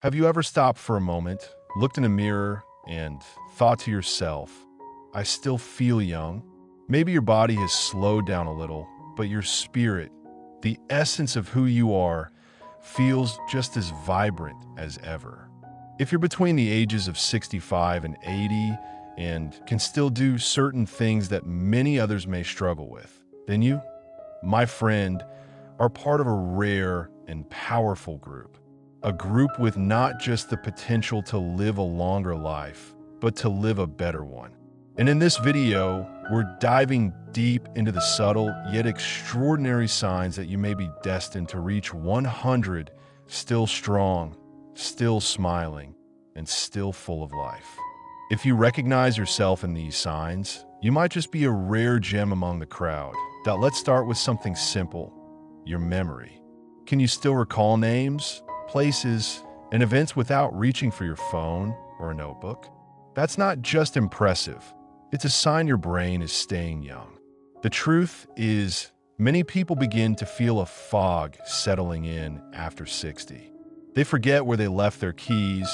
Have you ever stopped for a moment, looked in a mirror, and thought to yourself, I still feel young? Maybe your body has slowed down a little, but your spirit, the essence of who you are, feels just as vibrant as ever. If you're between the ages of 65 and 80 and can still do certain things that many others may struggle with, then you, my friend, are part of a rare and powerful group. A group with not just the potential to live a longer life, but to live a better one. And in this video, we're diving deep into the subtle yet extraordinary signs that you may be destined to reach 100 still strong, still smiling, and still full of life. If you recognize yourself in these signs, you might just be a rare gem among the crowd. Let's start with something simple, your memory. Can you still recall names, places, and events without reaching for your phone or a notebook? That's not just impressive. It's a sign your brain is staying young. The truth is, many people begin to feel a fog settling in after 60. They forget where they left their keys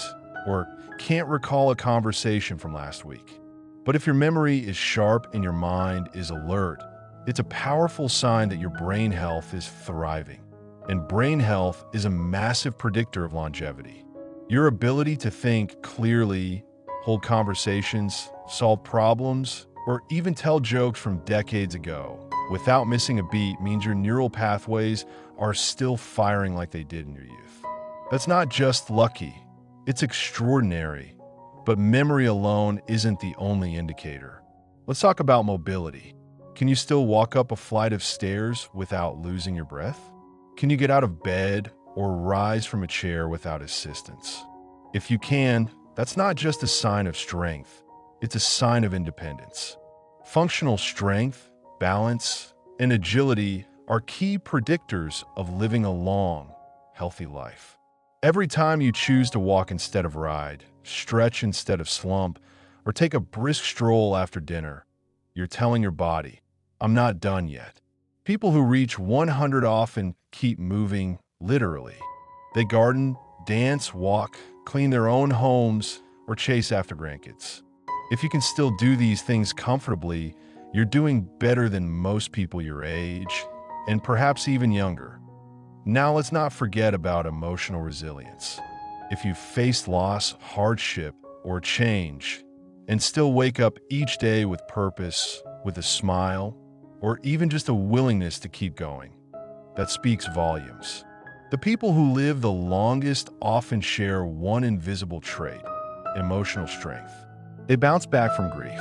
or can't recall a conversation from last week. But if your memory is sharp and your mind is alert, it's a powerful sign that your brain health is thriving. And brain health is a massive predictor of longevity. Your ability to think clearly, hold conversations, solve problems, or even tell jokes from decades ago without missing a beat means your neural pathways are still firing like they did in your youth. That's not just lucky, it's extraordinary. But memory alone isn't the only indicator. Let's talk about mobility. Can you still walk up a flight of stairs without losing your breath? Can you get out of bed or rise from a chair without assistance? If you can, that's not just a sign of strength, it's a sign of independence. Functional strength, balance, and agility are key predictors of living a long, healthy life. Every time you choose to walk instead of ride, stretch instead of slump, or take a brisk stroll after dinner, you're telling your body, I'm not done yet. People who reach 100 often keep moving, literally. They garden, dance, walk, clean their own homes, or chase after grandkids. If you can still do these things comfortably, you're doing better than most people your age, and perhaps even younger. Now let's not forget about emotional resilience. If you've faced loss, hardship, or change, and still wake up each day with purpose, with a smile, or even just a willingness to keep going, that speaks volumes. The people who live the longest often share one invisible trait: emotional strength. They bounce back from grief.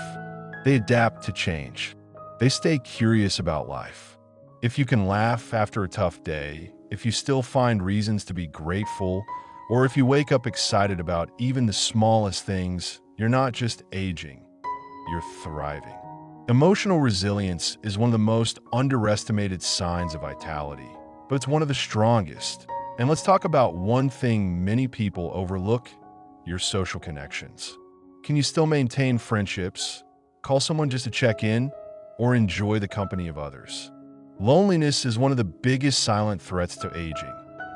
They adapt to change. They stay curious about life. If you can laugh after a tough day, if you still find reasons to be grateful, or if you wake up excited about even the smallest things, you're not just aging, you're thriving. Emotional resilience is one of the most underestimated signs of vitality, but it's one of the strongest. And let's talk about one thing many people overlook: your social connections. Can you still maintain friendships, call someone just to check in, or enjoy the company of others? Loneliness is one of the biggest silent threats to aging.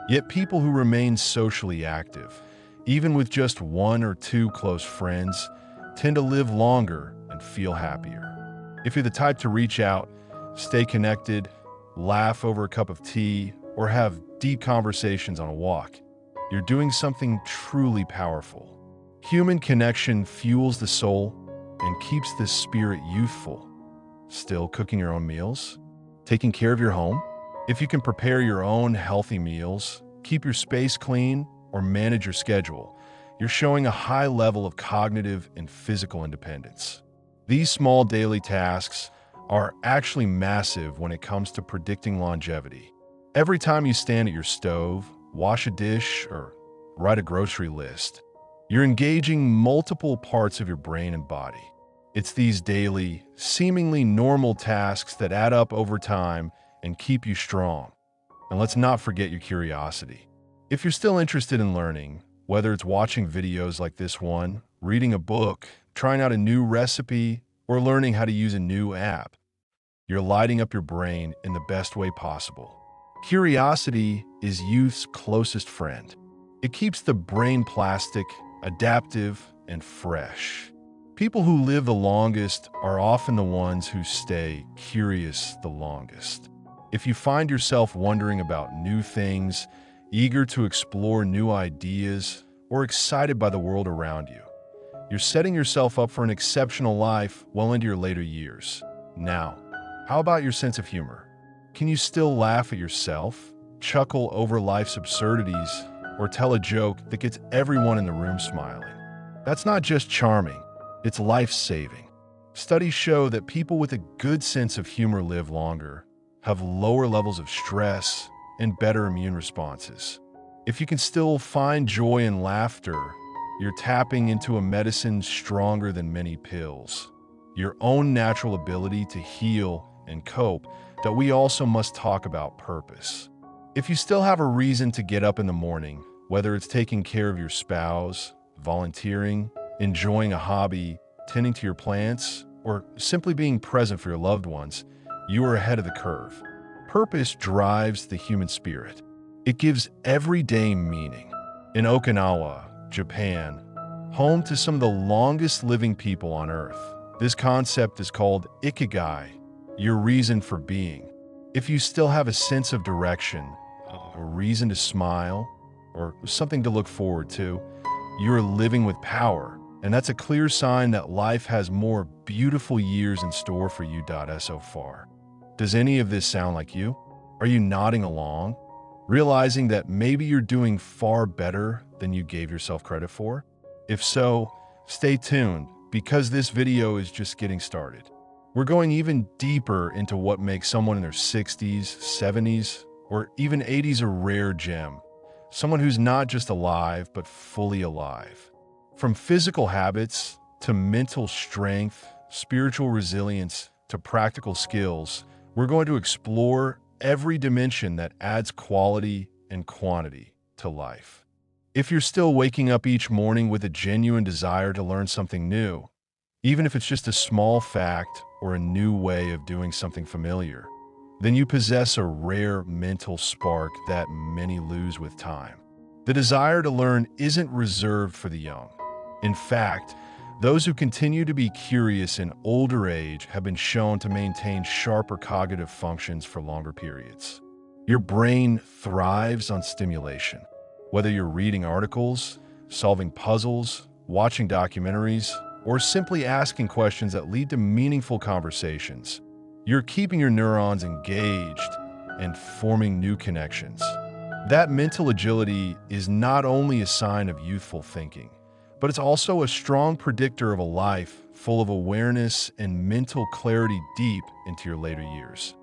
Yet people who remain socially active, even with just one or two close friends, tend to live longer and feel happier. If you're the type to reach out, stay connected, laugh over a cup of tea, or have deep conversations on a walk, you're doing something truly powerful. Human connection fuels the soul and keeps the spirit youthful. Still cooking your own meals? Taking care of your home? If you can prepare your own healthy meals, keep your space clean, or manage your schedule, you're showing a high level of cognitive and physical independence. These small daily tasks are actually massive when it comes to predicting longevity. Every time you stand at your stove, wash a dish, or write a grocery list, you're engaging multiple parts of your brain and body. It's these daily, seemingly normal tasks that add up over time and keep you strong. And let's not forget your curiosity. If you're still interested in learning, whether it's watching videos like this one, reading a book, trying out a new recipe, or learning how to use a new app, you're lighting up your brain in the best way possible. Curiosity is youth's closest friend. It keeps the brain plastic, adaptive, and fresh. People who live the longest are often the ones who stay curious the longest. If you find yourself wondering about new things, eager to explore new ideas, or excited by the world around you, you're setting yourself up for an exceptional life well into your later years. Now, how about your sense of humor? Can you still laugh at yourself, chuckle over life's absurdities, or tell a joke that gets everyone in the room smiling? That's not just charming, it's life-saving. Studies show that people with a good sense of humor live longer, have lower levels of stress, and better immune responses. If you can still find joy in laughter, you're tapping into a medicine stronger than many pills. Your own natural ability to heal and cope that we also must talk about purpose. If you still have a reason to get up in the morning, whether it's taking care of your spouse, volunteering, enjoying a hobby, tending to your plants, or simply being present for your loved ones, you are ahead of the curve. Purpose drives the human spirit. It gives everyday meaning. In Okinawa, Japan, home to some of the longest living people on Earth, this concept is called ikigai, your reason for being. If you still have a sense of direction, a reason to smile, or something to look forward to, you're living with power, and that's a clear sign that life has more beautiful years in store for you. So far. Does any of this sound like you? Are you nodding along, realizing that maybe you're doing far better than you gave yourself credit for? If so, stay tuned, because this video is just getting started. We're going even deeper into what makes someone in their 60s, 70s, or even 80s a rare gem. Someone who's not just alive, but fully alive. From physical habits to mental strength, spiritual resilience to practical skills, we're going to explore every dimension that adds quality and quantity to life. If you're still waking up each morning with a genuine desire to learn something new, even if it's just a small fact or a new way of doing something familiar, then you possess a rare mental spark that many lose with time. The desire to learn isn't reserved for the young. In fact, those who continue to be curious in older age have been shown to maintain sharper cognitive functions for longer periods. Your brain thrives on stimulation. Whether you're reading articles, solving puzzles, watching documentaries, or simply asking questions that lead to meaningful conversations, you're keeping your neurons engaged and forming new connections. That mental agility is not only a sign of youthful thinking, but it's also a strong predictor of a life full of awareness and mental clarity deep into your later years.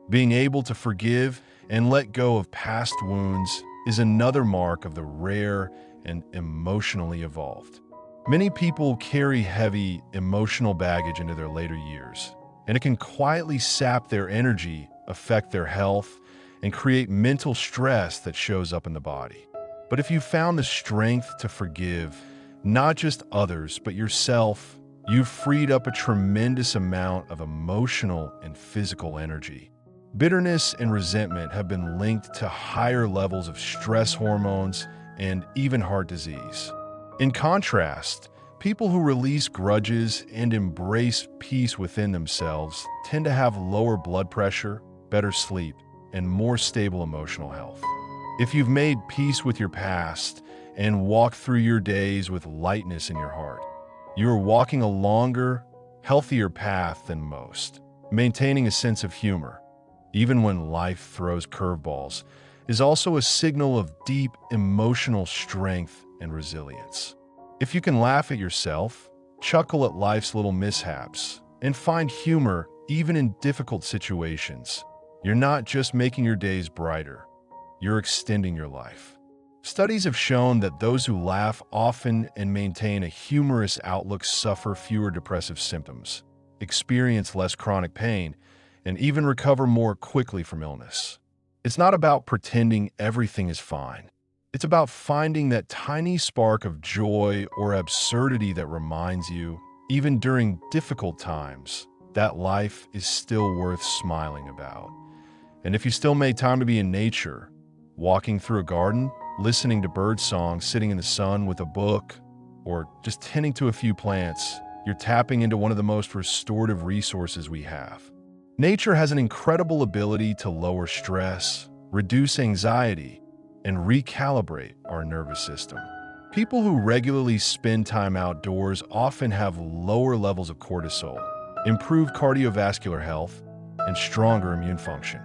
Being able to forgive and let go of past wounds is another mark of the rare and emotionally evolved. Many people carry heavy emotional baggage into their later years, and it can quietly sap their energy, affect their health, and create mental stress that shows up in the body. But if you found the strength to forgive, not just others, but yourself, you've freed up a tremendous amount of emotional and physical energy. Bitterness and resentment have been linked to higher levels of stress hormones and even heart disease. In contrast, people who release grudges and embrace peace within themselves tend to have lower blood pressure, better sleep, and more stable emotional health. If you've made peace with your past and walked through your days with lightness in your heart, you are walking a longer, healthier path than most. Maintaining a sense of humor, even when life throws curveballs, is also a signal of deep emotional strength and resilience. If you can laugh at yourself, chuckle at life's little mishaps, and find humor even in difficult situations, you're not just making your days brighter, you're extending your life. Studies have shown that those who laugh often and maintain a humorous outlook suffer fewer depressive symptoms, experience less chronic pain, and even recover more quickly from illness. It's not about pretending everything is fine. It's about finding that tiny spark of joy or absurdity that reminds you, even during difficult times, that life is still worth smiling about. And if you still made time to be in nature, walking through a garden, listening to bird songs, sitting in the sun with a book, or just tending to a few plants, you're tapping into one of the most restorative resources we have. Nature has an incredible ability to lower stress, reduce anxiety, and recalibrate our nervous system. People who regularly spend time outdoors often have lower levels of cortisol, improved cardiovascular health, and stronger immune function.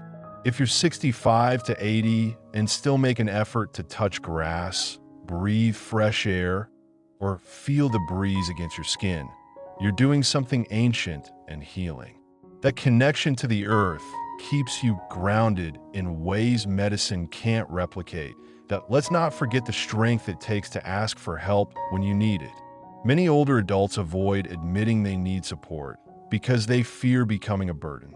If you're 65 to 80 and still make an effort to touch grass, breathe fresh air, or feel the breeze against your skin, you're doing something ancient and healing. That connection to the earth keeps you grounded in ways medicine can't replicate. Let's not forget the strength it takes to ask for help when you need it. Many older adults avoid admitting they need support because they fear becoming a burden.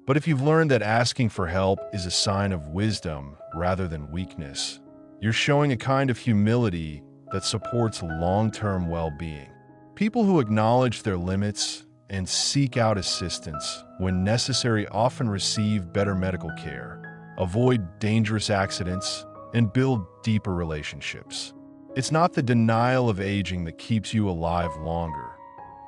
But if you've learned that asking for help is a sign of wisdom rather than weakness, you're showing a kind of humility that supports long-term well-being. People who acknowledge their limits and seek out assistance when necessary often receive better medical care, avoid dangerous accidents, and build deeper relationships. It's not the denial of aging that keeps you alive longer.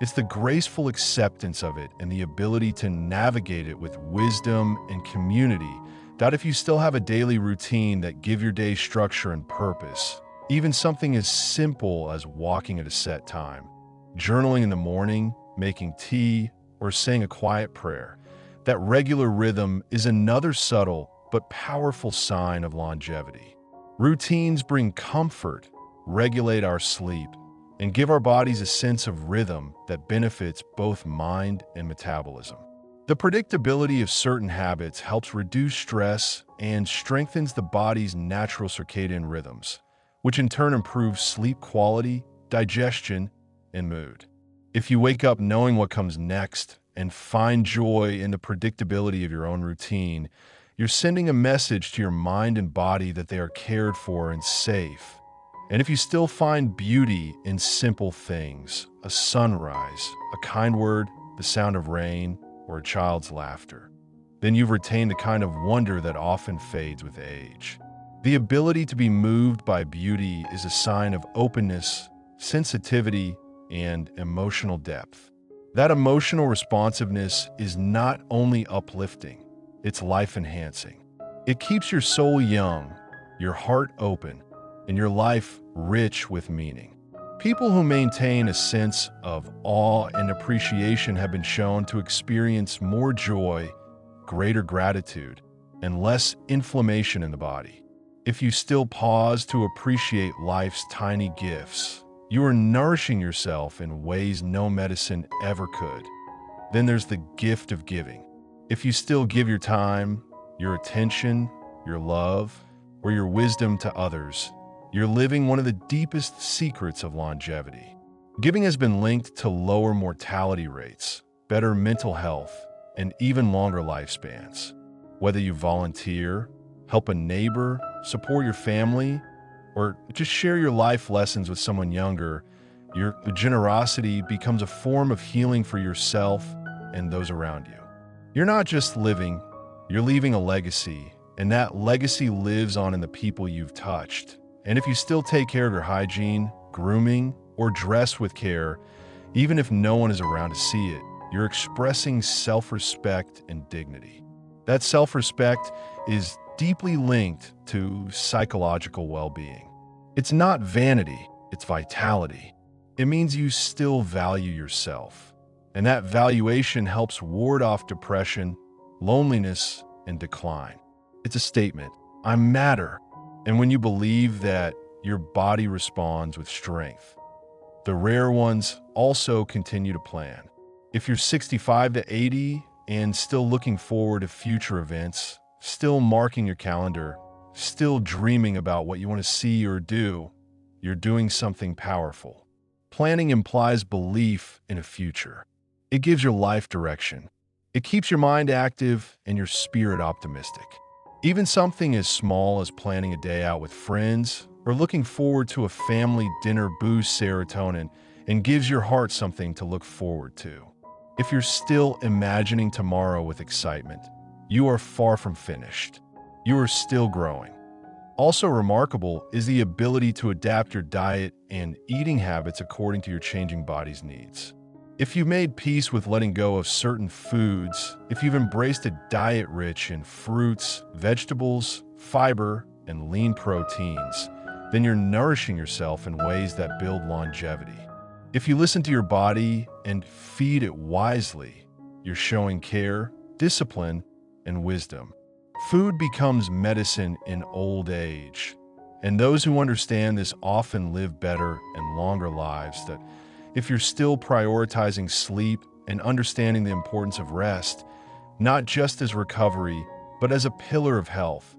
It's the graceful acceptance of it and the ability to navigate it with wisdom and community that if you still have a daily routine that give your day structure and purpose, even something as simple as walking at a set time, journaling in the morning, making tea, or saying a quiet prayer, that regular rhythm is another subtle but powerful sign of longevity. Routines bring comfort, regulate our sleep, and give our bodies a sense of rhythm that benefits both mind and metabolism. The predictability of certain habits helps reduce stress and strengthens the body's natural circadian rhythms, which in turn improves sleep quality, digestion, and mood. If you wake up knowing what comes next and find joy in the predictability of your own routine, you're sending a message to your mind and body that they are cared for and safe. And if you still find beauty in simple things, a sunrise, a kind word, the sound of rain, or a child's laughter, then you've retained the kind of wonder that often fades with age. The ability to be moved by beauty is a sign of openness, sensitivity, and emotional depth. That emotional responsiveness is not only uplifting, it's life-enhancing. It keeps your soul young, your heart open, and your life rich with meaning. People who maintain a sense of awe and appreciation have been shown to experience more joy, greater gratitude, and less inflammation in the body. If you still pause to appreciate life's tiny gifts, you are nourishing yourself in ways no medicine ever could. Then there's the gift of giving. If you still give your time, your attention, your love, or your wisdom to others, you're living one of the deepest secrets of longevity. Giving has been linked to lower mortality rates, better mental health, and even longer lifespans. Whether you volunteer, help a neighbor, support your family, or just share your life lessons with someone younger, your generosity becomes a form of healing for yourself and those around you. You're not just living, you're leaving a legacy, and that legacy lives on in the people you've touched. And if you still take care of your hygiene, grooming, or dress with care, even if no one is around to see it, you're expressing self-respect and dignity. That self-respect is deeply linked to psychological well-being. It's not vanity, it's vitality. It means you still value yourself. And that valuation helps ward off depression, loneliness, and decline. It's a statement, I matter. And when you believe that, your body responds with strength. The rare ones also continue to plan. If you're 65 to 80 and still looking forward to future events, still marking your calendar, still dreaming about what you want to see or do, you're doing something powerful. Planning implies belief in a future. It gives your life direction. It keeps your mind active and your spirit optimistic. Even something as small as planning a day out with friends or looking forward to a family dinner boosts serotonin and gives your heart something to look forward to. If you're still imagining tomorrow with excitement, you are far from finished. You are still growing. Also remarkable is the ability to adapt your diet and eating habits according to your changing body's needs. If you made peace with letting go of certain foods, if you've embraced a diet rich in fruits, vegetables, fiber, and lean proteins, then you're nourishing yourself in ways that build longevity. If you listen to your body and feed it wisely, you're showing care, discipline, and wisdom. Food becomes medicine in old age, and those who understand this often live better and longer lives. That if you're still prioritizing sleep and understanding the importance of rest, not just as recovery, but as a pillar of health,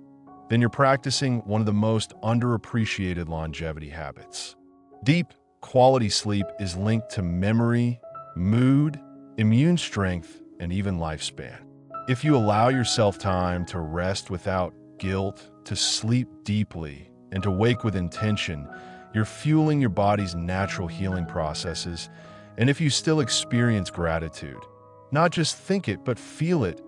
then you're practicing one of the most underappreciated longevity habits. Deep, quality sleep is linked to memory, mood, immune strength, and even lifespan. If you allow yourself time to rest without guilt, to sleep deeply, and to wake with intention, you're fueling your body's natural healing processes. And if you still experience gratitude, not just think it, but feel it,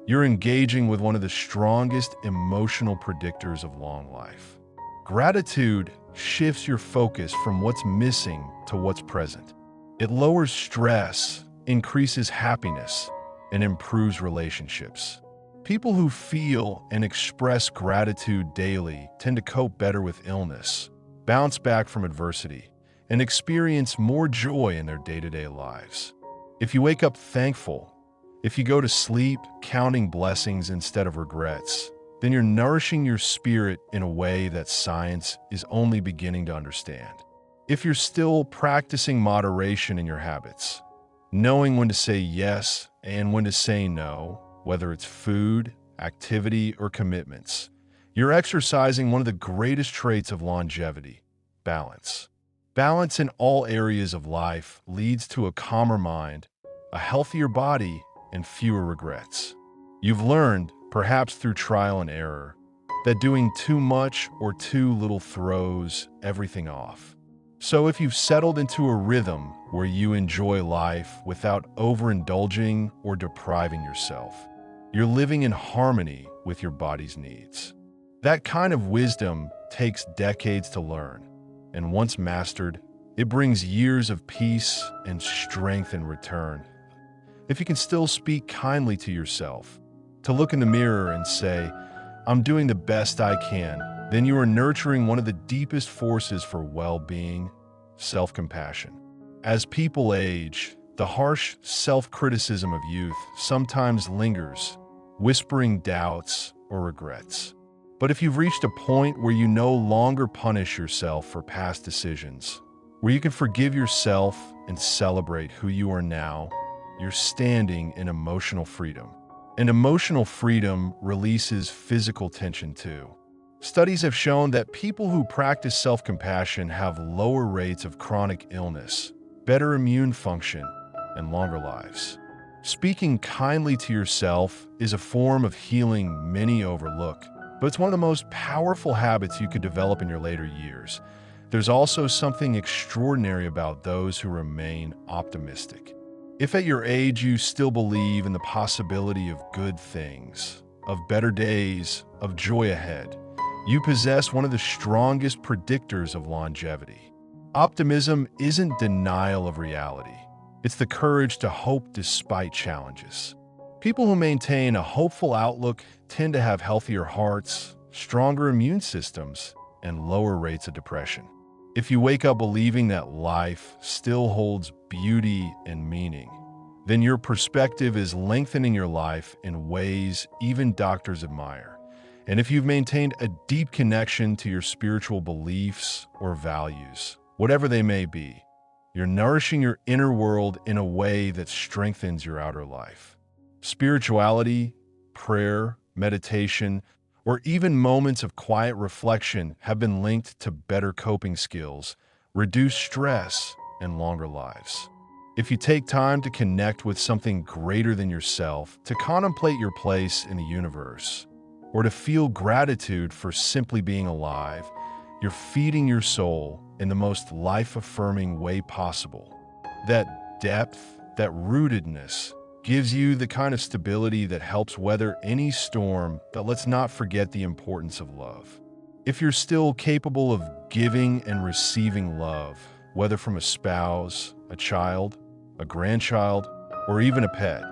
you're engaging with one of the strongest emotional predictors of long life. Gratitude shifts your focus from what's missing to what's present. It lowers stress, increases happiness, and improves relationships. People who feel and express gratitude daily tend to cope better with illness, bounce back from adversity, and experience more joy in their day-to-day lives. If you wake up thankful, if you go to sleep counting blessings instead of regrets, then you're nourishing your spirit in a way that science is only beginning to understand. If you're still practicing moderation in your habits, knowing when to say yes and when to say no, whether it's food, activity, or commitments, you're exercising one of the greatest traits of longevity: balance. Balance in all areas of life leads to a calmer mind, a healthier body, and fewer regrets. You've learned, perhaps through trial and error, that doing too much or too little throws everything off. So if you've settled into a rhythm where you enjoy life without overindulging or depriving yourself, you're living in harmony with your body's needs. That kind of wisdom takes decades to learn, and once mastered, it brings years of peace and strength in return. If you can still speak kindly to yourself, to look in the mirror and say, "I'm doing the best I can," then you are nurturing one of the deepest forces for well-being: self-compassion. As people age, the harsh self-criticism of youth sometimes lingers, whispering doubts or regrets. But if you've reached a point where you no longer punish yourself for past decisions, where you can forgive yourself and celebrate who you are now, you're standing in emotional freedom. And emotional freedom releases physical tension too. Studies have shown that people who practice self-compassion have lower rates of chronic illness, better immune function, and longer lives. Speaking kindly to yourself is a form of healing many overlook, but it's one of the most powerful habits you could develop in your later years. There's also something extraordinary about those who remain optimistic. If at your age you still believe in the possibility of good things, of better days, of joy ahead, you possess one of the strongest predictors of longevity. Optimism isn't denial of reality. It's the courage to hope despite challenges. People who maintain a hopeful outlook tend to have healthier hearts, stronger immune systems, and lower rates of depression. If you wake up believing that life still holds beauty and meaning, then your perspective is lengthening your life in ways even doctors admire. And if you've maintained a deep connection to your spiritual beliefs or values, whatever they may be, you're nourishing your inner world in a way that strengthens your outer life. Spirituality, prayer, meditation, or even moments of quiet reflection have been linked to better coping skills, reduced stress, and longer lives. If you take time to connect with something greater than yourself, to contemplate your place in the universe, or to feel gratitude for simply being alive, you're feeding your soul in the most life-affirming way possible. That depth, that rootedness, gives you the kind of stability that helps weather any storm. But let's not forget the importance of love. If you're still capable of giving and receiving love, whether from a spouse, a child, a grandchild, or even a pet,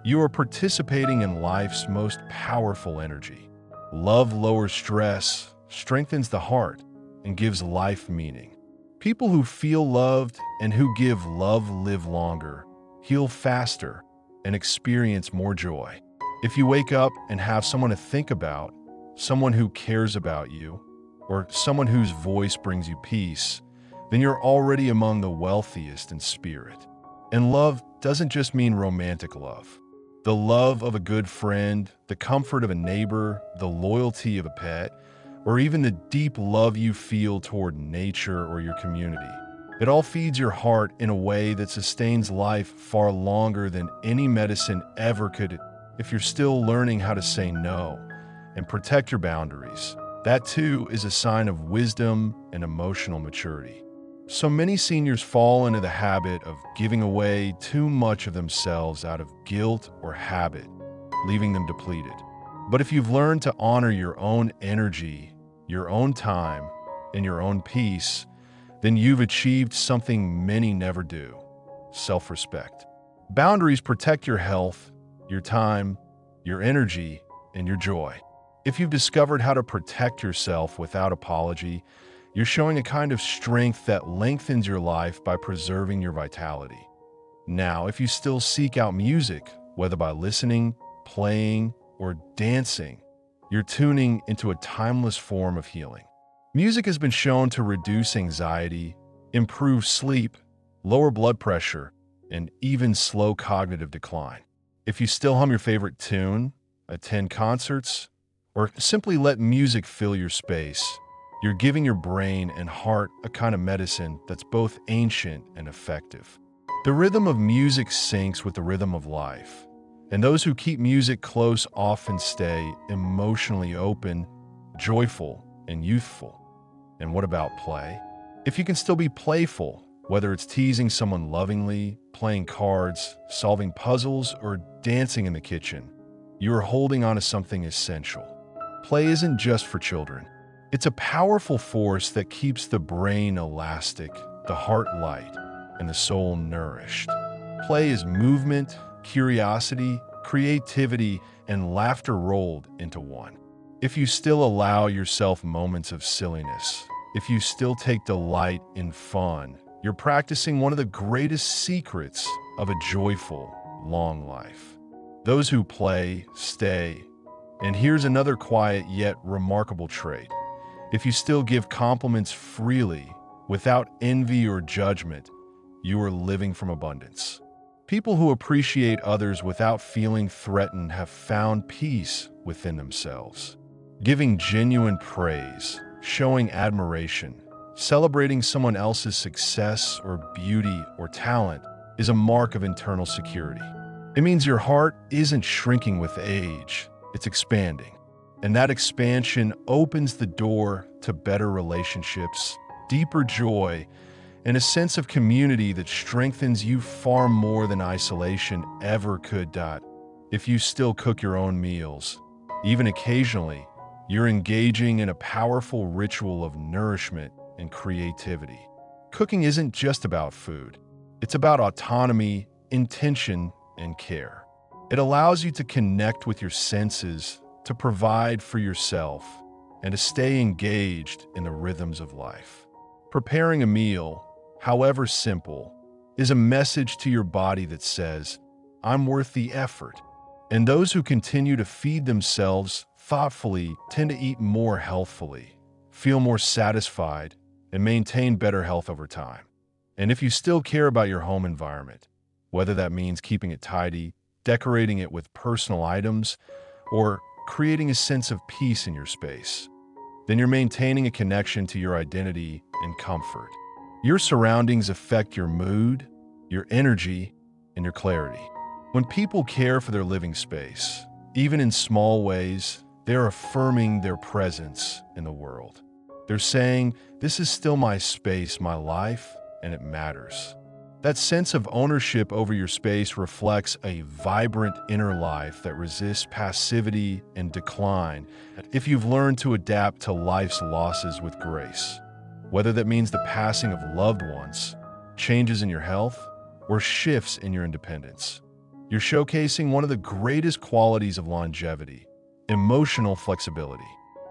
you are participating in life's most powerful energy. Love lowers stress, strengthens the heart, and gives life meaning. People who feel loved and who give love live longer, heal faster, and experience more joy. If you wake up and have someone to think about, someone who cares about you, or someone whose voice brings you peace, then you're already among the wealthiest in spirit. And love doesn't just mean romantic love. The love of a good friend, the comfort of a neighbor, the loyalty of a pet, or even the deep love you feel toward nature or your community. It all feeds your heart in a way that sustains life far longer than any medicine ever could. If you're still learning how to say no and protect your boundaries, that too is a sign of wisdom and emotional maturity. So many seniors fall into the habit of giving away too much of themselves out of guilt or habit, leaving them depleted. But if you've learned to honor your own energy, your own time, and your own peace, then you've achieved something many never do: self-respect. Boundaries protect your health, your time, your energy, and your joy. If you've discovered how to protect yourself without apology, you're showing a kind of strength that lengthens your life by preserving your vitality. Now, if you still seek out music, whether by listening, playing, or dancing, you're tuning into a timeless form of healing. Music has been shown to reduce anxiety, improve sleep, lower blood pressure, and even slow cognitive decline. If you still hum your favorite tune, attend concerts, or simply let music fill your space, you're giving your brain and heart a kind of medicine that's both ancient and effective. The rhythm of music syncs with the rhythm of life, and those who keep music close often stay emotionally open, joyful, and youthful. And what about play? If you can still be playful, whether it's teasing someone lovingly, playing cards, solving puzzles, or dancing in the kitchen, you are holding on to something essential. Play isn't just for children. It's a powerful force that keeps the brain elastic, the heart light, and the soul nourished. Play is movement, curiosity, creativity, and laughter rolled into one. If you still allow yourself moments of silliness, if you still take delight in fun, you're practicing one of the greatest secrets of a joyful, long life. Those who play, stay. And here's another quiet yet remarkable trait. If you still give compliments freely, without envy or judgment, you are living from abundance. People who appreciate others without feeling threatened have found peace within themselves. Giving genuine praise, showing admiration, celebrating someone else's success or beauty or talent is a mark of internal security. It means your heart isn't shrinking with age, it's expanding. And that expansion opens the door to better relationships, deeper joy, and a sense of community that strengthens you far more than isolation ever could. If you still cook your own meals, even occasionally, you're engaging in a powerful ritual of nourishment and creativity. Cooking isn't just about food. It's about autonomy, intention, and care. It allows you to connect with your senses, to provide for yourself, and to stay engaged in the rhythms of life. Preparing a meal, however simple, is a message to your body that says, I'm worth the effort. And those who continue to feed themselves thoughtfully tend to eat more healthfully, feel more satisfied, and maintain better health over time. And if you still care about your home environment, whether that means keeping it tidy, decorating it with personal items, or creating a sense of peace in your space, then you're maintaining a connection to your identity and comfort. Your surroundings affect your mood, your energy, and your clarity. When people care for their living space, even in small ways, they're affirming their presence in the world. They're saying, this is still my space, my life, and it matters. That sense of ownership over your space reflects a vibrant inner life that resists passivity and decline if you've learned to adapt to life's losses with grace. Whether that means the passing of loved ones, changes in your health, or shifts in your independence. You're showcasing one of the greatest qualities of longevity: emotional flexibility.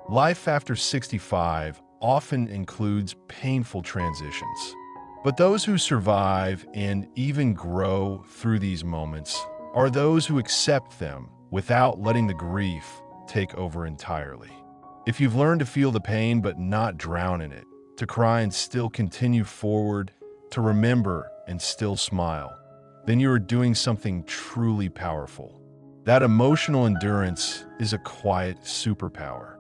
Life after 65 often includes painful transitions. But those who survive and even grow through these moments are those who accept them without letting the grief take over entirely. If you've learned to feel the pain but not drown in it, to cry and still continue forward, to remember and still smile, then you are doing something truly powerful. That emotional endurance is a quiet superpower.